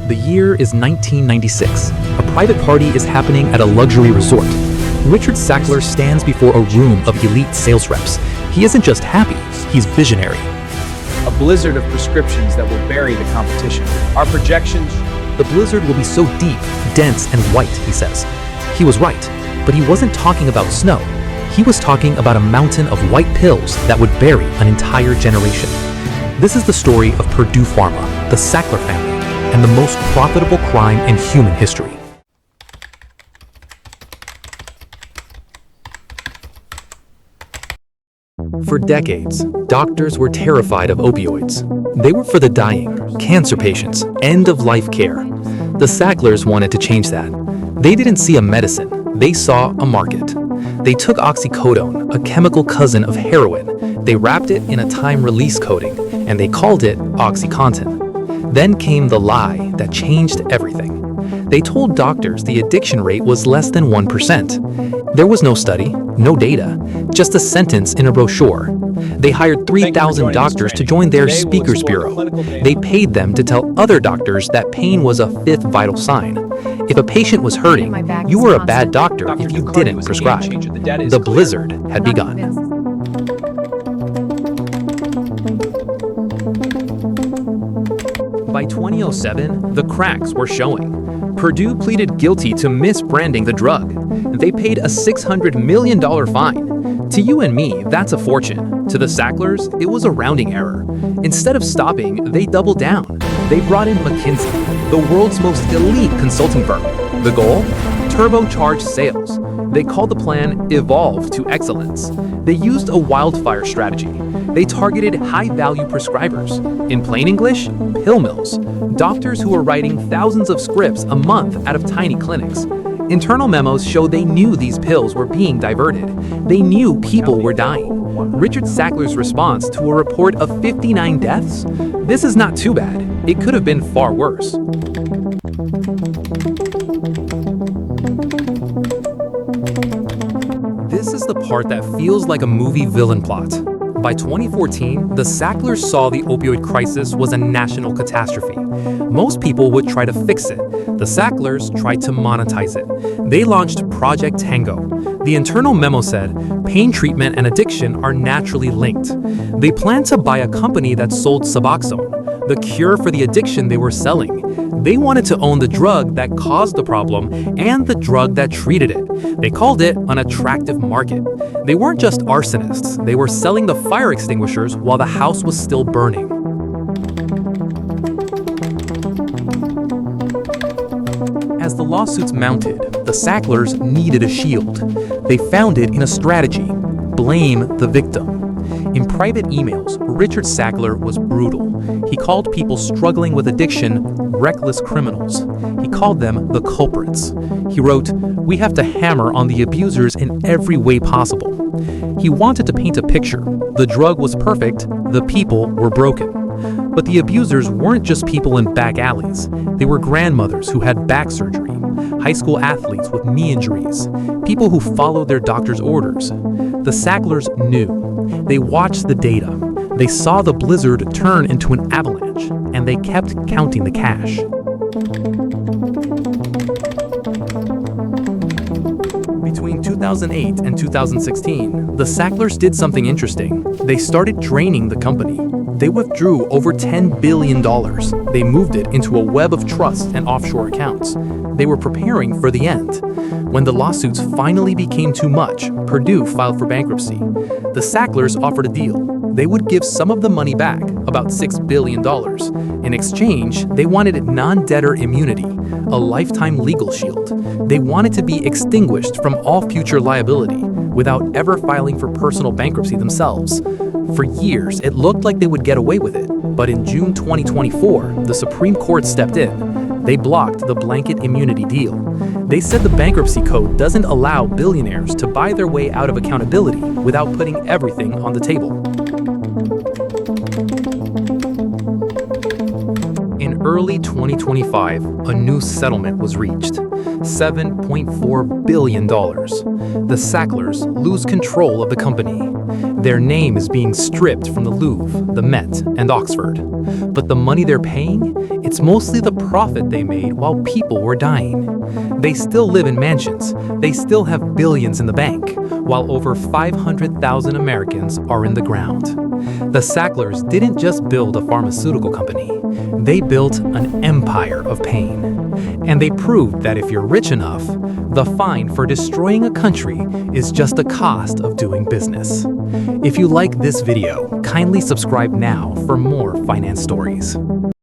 The year is 1996. A private party is happening at a luxury resort. Richard Sackler stands before a room of elite sales reps. He isn't just happy, he's visionary. A blizzard of prescriptions that will bury the competition. Our projections... The blizzard will be so deep, dense, and white, he says. He was right, but he wasn't talking about snow. He was talking about a mountain of white pills that would bury an entire generation. This is the story of Purdue Pharma, the Sackler family, and the most profitable crime in human history. For decades, doctors were terrified of opioids. They were for the dying, cancer patients, end-of-life care. The Sacklers wanted to change that. They didn't see a medicine, they saw a market. They took OxyContin, a chemical cousin of heroin. They wrapped it in a time-release coating, and they called it OxyContin. Then came the lie that changed everything. They told doctors the addiction rate was less than 1%. There was no study, no data, just a sentence in a brochure. They hired 3,000 doctors to join their speakers bureau. They paid them to tell other doctors that pain was a fifth vital sign. If a patient was hurting, you were a bad doctor if you didn't prescribe. The blizzard had begun. By 2007, the cracks were showing. Purdue pleaded guilty to misbranding the drug. They paid a $600 million fine. To you and me, that's a fortune. To the Sacklers, it was a rounding error. Instead of stopping, they doubled down. They brought in McKinsey, the world's most elite consulting firm. The goal? Turbocharge sales. They called the plan Evolve to Excellence. They used a wildfire strategy. They targeted high-value prescribers. In plain English, pill mills. Doctors who were writing thousands of scripts a month out of tiny clinics. Internal memos show they knew these pills were being diverted. They knew people were dying. Richard Sackler's response to a report of 59 deaths? This is not too bad. It could have been far worse. This is the part that feels like a movie villain plot. By 2014, the Sacklers saw the opioid crisis was a national catastrophe. Most people would try to fix it. The Sacklers tried to monetize it. They launched Project Tango. The internal memo said, pain treatment and addiction are naturally linked. They planned to buy a company that sold Suboxone, the cure for the addiction they were selling. They wanted to own the drug that caused the problem and the drug that treated it. They called it an attractive market. They weren't just arsonists. They were selling the fire extinguishers while the house was still burning. As the lawsuits mounted, the Sacklers needed a shield. They found it in a strategy: blame the victim. In private emails, Richard Sackler was brutal. He called people struggling with addiction reckless criminals. He called them the culprits. He wrote, "We have to hammer on the abusers in every way possible." He wanted to paint a picture. The drug was perfect, the people were broken. But the abusers weren't just people in back alleys. They were grandmothers who had back surgery, high school athletes with knee injuries, people who followed their doctor's orders. The Sacklers knew. They watched the data. They saw the blizzard turn into an avalanche, and they kept counting the cash. Between 2008 and 2016, the Sacklers did something interesting. They started draining the company. They withdrew over $10 billion. They moved it into a web of trust and offshore accounts. They were preparing for the end. When the lawsuits finally became too much, Purdue filed for bankruptcy. The Sacklers offered a deal. They would give some of the money back, about $6 billion. In exchange, they wanted non-debtor immunity, a lifetime legal shield. They wanted to be extinguished from all future liability without ever filing for personal bankruptcy themselves. For years, it looked like they would get away with it, but in June 2024, the Supreme Court stepped in. They blocked the blanket immunity deal. They said the bankruptcy code doesn't allow billionaires to buy their way out of accountability without putting everything on the table. In early 2025, a new settlement was reached, $7.4 billion. The Sacklers lose control of the company. Their name is being stripped from the Louvre, the Met, and Oxford. But the money they're paying, it's mostly the profit they made while people were dying. They still live in mansions, they still have billions in the bank, while over 500,000 Americans are in the ground. The Sacklers didn't just build a pharmaceutical company, they built an empire of pain. And they proved that if you're rich enough, the fine for destroying a country is just the cost of doing business. If you like this video, kindly subscribe now for more finance stories.